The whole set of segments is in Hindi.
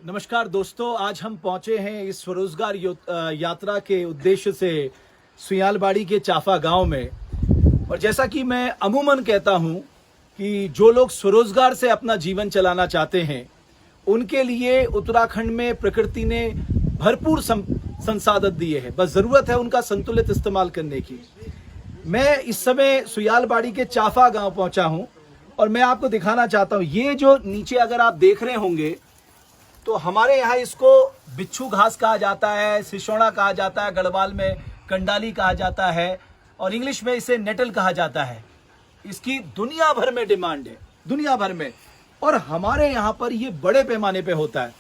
नमस्कार दोस्तों, आज हम पहुंचे हैं इस स्वरोजगार यात्रा के उद्देश्य से सुयालबाड़ी के चाफा गांव में। और जैसा कि मैं अमूमन कहता हूं कि जो लोग स्वरोजगार से अपना जीवन चलाना चाहते हैं उनके लिए उत्तराखंड में प्रकृति ने भरपूर संसाधन दिए हैं, बस जरूरत है उनका संतुलित इस्तेमाल करने की। मैं इस समय सुयालबाड़ी के चाफा गांव पहुंचा हूं और मैं आपको दिखाना चाहता हूं, ये जो नीचे अगर आप देख रहे होंगे तो हमारे यहाँ इसको बिच्छू घास कहा जाता है, सिसोड़ा कहा जाता है, गढ़वाल में कंडाली कहा जाता है और इंग्लिश में इसे नेटल कहा जाता है। इसकी दुनिया भर में डिमांड है, दुनिया भर में। और हमारे यहाँ पर ये बड़े पैमाने पे होता है।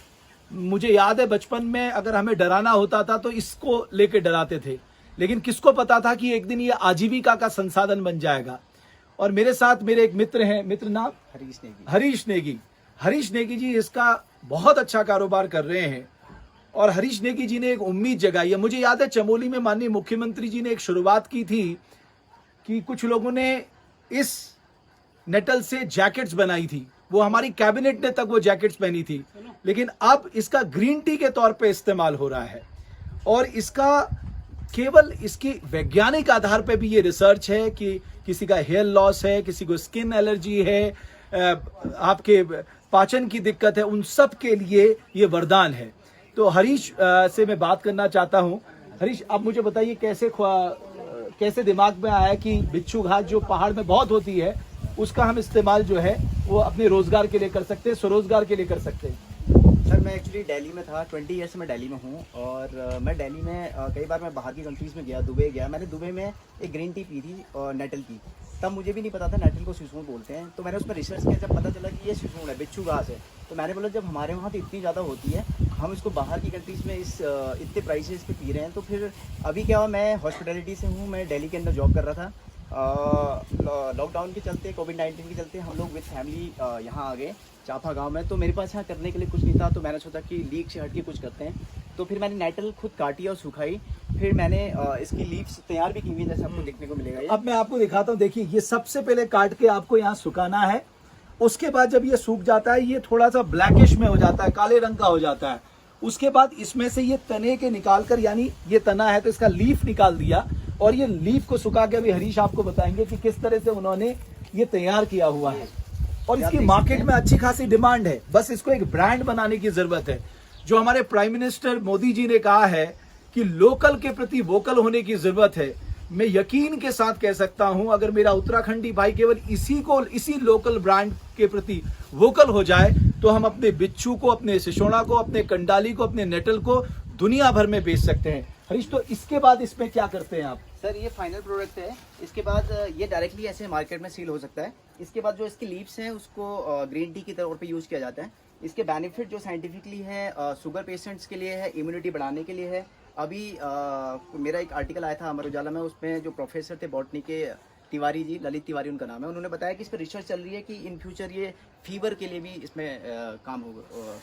मुझे याद है बचपन में अगर हमें डराना होता था तो इसको लेके डराते थे, लेकिन किसको पता था कि एक दिन ये आजीविका का संसाधन बन जाएगा। और मेरे साथ मेरे एक मित्र हैं, मित्र नाम हरीश नेगी जी इसका बहुत अच्छा कारोबार कर रहे हैं। और हरीश नेगी जी ने एक उम्मीद जगाई है। मुझे याद है चमोली में माननीय मुख्यमंत्री जी ने एक शुरुआत की थी कि कुछ लोगों ने इस नेटल से जैकेट्स बनाई थी, वो हमारी कैबिनेट ने तक वो जैकेट्स पहनी थी, लेकिन अब इसका ग्रीन टी के तौर पे इस्तेमाल हो रहा है। और इसका केवल इसकी वैज्ञानिक आधार पे भी ये रिसर्च है कि किसी का हेयर लॉस है, किसी को स्किन एलर्जी है, आपके पाचन की दिक्कत है, उन सब के लिए ये वरदान है। तो हरीश से मैं बात करना चाहता हूं। हरीश, आप मुझे बताइए कैसे दिमाग में आया कि बिच्छू घास जो पहाड़ में बहुत होती है उसका हम इस्तेमाल जो है वो अपने रोजगार के लिए कर सकते हैं, स्वरोजगार के लिए कर सकते हैं। सर मैं एक्चुअली दिल्ली में था, 20 ईयर्स से मैं दिल्ली में हूँ। और मैं दिल्ली में कई बार मैं बाहर की कंट्रीज़ में गया, दुबई गया। मैंने दुबई में एक ग्रीन टी पी थी और नेटल की। तब मुझे भी नहीं पता था नेटल को सिसोड़ बोलते हैं। तो मैंने उसमें रिसर्च किया, जब पता चला कि ये सिसोड़ है, बिच्छू घास है। तो मैंने बोला जब हमारे वहाँ तो इतनी ज़्यादा होती है, हम इसको बाहर की कंट्रीज़ में इतने प्राइसेस पे पी रहे हैं। तो फिर अभी क्या हुआ, मैं हॉस्पिटैलिटी से हूँ, मैं दिल्ली के अंदर जॉब कर रहा था। लॉकडाउन के चलते, कोविड-19 के चलते हम लोग विद फैमिली यहाँ आ गए चाफा गांव में। तो मेरे पास यहाँ करने के लिए कुछ नहीं था, तो मैंने सोचा कि लीक से हट के कुछ करते हैं। तो फिर मैंने नेटल खुद काटी और सुखाई। फिर मैंने इसकी लीव्स तैयार भी की हुई, जैसे आपको देखने को मिलेगा ये। अब मैं आपको दिखाता हूँ। देखिए, ये सबसे पहले काट के आपको यहाँ सुखाना है। उसके बाद जब ये सूख जाता है, ये थोड़ा सा ब्लैकिश में हो जाता है, काले रंग का हो जाता है। उसके बाद इसमें से ये तने के निकाल कर, यानी ये तना है तो इसका लीफ निकाल दिया और ये लीफ को सुखा के अभी हरीश आपको बताएंगे कि किस तरह से उन्होंने ये तैयार किया हुआ है। और इसकी मार्केट में अच्छी खासी डिमांड है, बस इसको एक ब्रांड बनाने की जरूरत है। जो हमारे प्राइम मिनिस्टर मोदी जी ने कहा है कि लोकल के प्रति वोकल होने की जरूरत है, मैं यकीन के साथ कह सकता हूं, अगर मेरा उत्तराखंडी भाई केवल इसी लोकल ब्रांड के प्रति वोकल हो जाए तो हम अपने बिच्छू को, अपने सिसोड़ा को, अपने कंडाली को, अपने नेटल को दुनिया भर में बेच सकते हैं। हरीश, तो इसके बाद इसमें क्या करते हैं आप? सर ये फाइनल प्रोडक्ट है। इसके बाद ये डायरेक्टली ऐसे मार्केट में सील हो सकता है। इसके बाद जो इसकी लीव्स हैं उसको ग्रीन टी के तौर पे यूज़ किया जाता है। इसके बेनिफिट जो साइंटिफिकली है, शुगर पेशेंट्स के लिए है, इम्यूनिटी बढ़ाने के लिए है। अभी मेरा एक आर्टिकल आया था अमर उजाला में, उसमें जो प्रोफेसर थे बॉटनी के तिवारी जी, ललित तिवारी उनका नाम है, उन्होंने बताया कि इस पर रिसर्च चल रही है कि इन फ्यूचर ये फीवर के लिए भी इसमें काम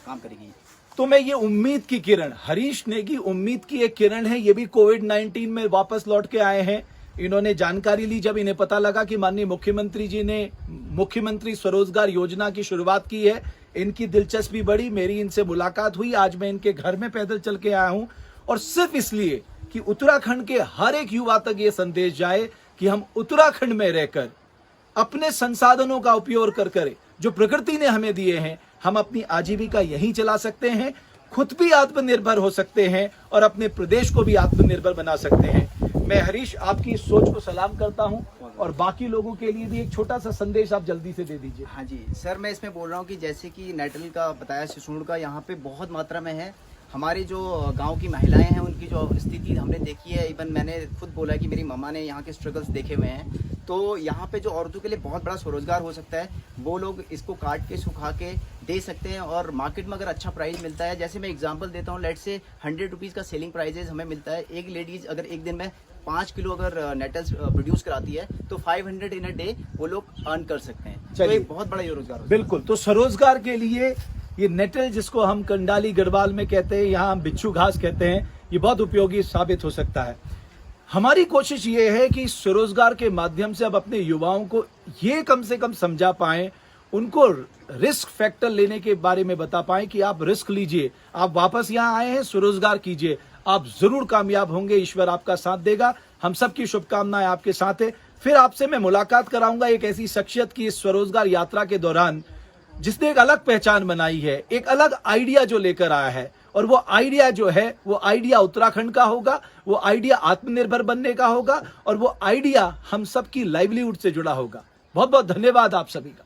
करेगी। तो मैं ये उम्मीद की किरण, हरीश नेगी उम्मीद की एक किरण है। ये भी कोविड-19 में वापस लौट के आए हैं। इन्होंने जानकारी ली जब इन्हें पता लगा कि माननीय मुख्यमंत्री जी ने मुख्यमंत्री स्वरोजगार योजना की शुरुआत की है। इनकी दिलचस्पी बढ़ी, मेरी इनसे मुलाकात हुई। आज मैं इनके घर में पैदल चल के आया हूं, और सिर्फ इसलिए कि उत्तराखंड के हर एक युवा तक ये संदेश जाए कि हम उत्तराखंड में रहकर अपने संसाधनों का उपयोग कर जो प्रकृति ने हमें दिए हैं, हम अपनी आजीविका यहीं चला सकते हैं, खुद भी आत्मनिर्भर हो सकते हैं और अपने प्रदेश को भी आत्मनिर्भर बना सकते हैं। मैं हरीश आपकी इस सोच को सलाम करता हूं और बाकी लोगों के लिए भी एक छोटा सा संदेश आप जल्दी से दे दीजिए। हाँ जी सर, मैं इसमें बोल रहा हूँ कि जैसे कि नेटल का बताया, सिसोड़ का यहाँ पे बहुत मात्रा में है। हमारी जो गांव की महिलाएं हैं उनकी जो स्थिति हमने देखी है, इवन मैंने खुद बोला है कि मेरी मम्मा ने यहाँ के स्ट्रगल्स देखे हुए हैं। तो यहाँ पे जो औरतों के लिए बहुत बड़ा स्वरोजगार हो सकता है, वो लोग इसको काट के सुखा के दे सकते हैं। और मार्केट में अगर अच्छा प्राइस मिलता है, जैसे मैं एग्जांपल देता हूँ, लेट से 100 रुपीज़ का सेलिंग प्राइजेज हमें मिलता है। एक लेडीज अगर एक दिन में 5 किलो अगर नेटल्स प्रोड्यूस कराती है तो 500 इन अ डे वो लोग अर्न कर सकते हैं। तो एक बहुत बड़ा ये रोजगार। बिल्कुल, तो स्वरोजगार के लिए ये नेटल, जिसको हम कंडाली गढ़वाल में कहते हैं, यहाँ हम बिच्छू घास कहते हैं, ये बहुत उपयोगी साबित हो सकता है। हमारी कोशिश ये है कि स्वरोजगार के माध्यम से अब अपने युवाओं को ये कम से कम समझा पाएं, उनको रिस्क फैक्टर लेने के बारे में बता पाएं कि आप रिस्क लीजिए, आप वापस यहाँ आए हैं, स्वरोजगार कीजिए, आप जरूर कामयाब होंगे, ईश्वर आपका साथ देगा। हम सबकी शुभकामनाएं आपके साथ है। फिर आपसे मैं मुलाकात कराऊंगा एक ऐसी शख्सियत की इस स्वरोजगार यात्रा के दौरान जिसने एक अलग पहचान बनाई है, एक अलग आइडिया जो लेकर आया है, और वो आइडिया जो है वो आइडिया उत्तराखंड का होगा, वो आइडिया आत्मनिर्भर बनने का होगा, और वो आइडिया हम सबकी लाइवलीहुड से जुड़ा होगा। बहुत बहुत धन्यवाद आप सभी का।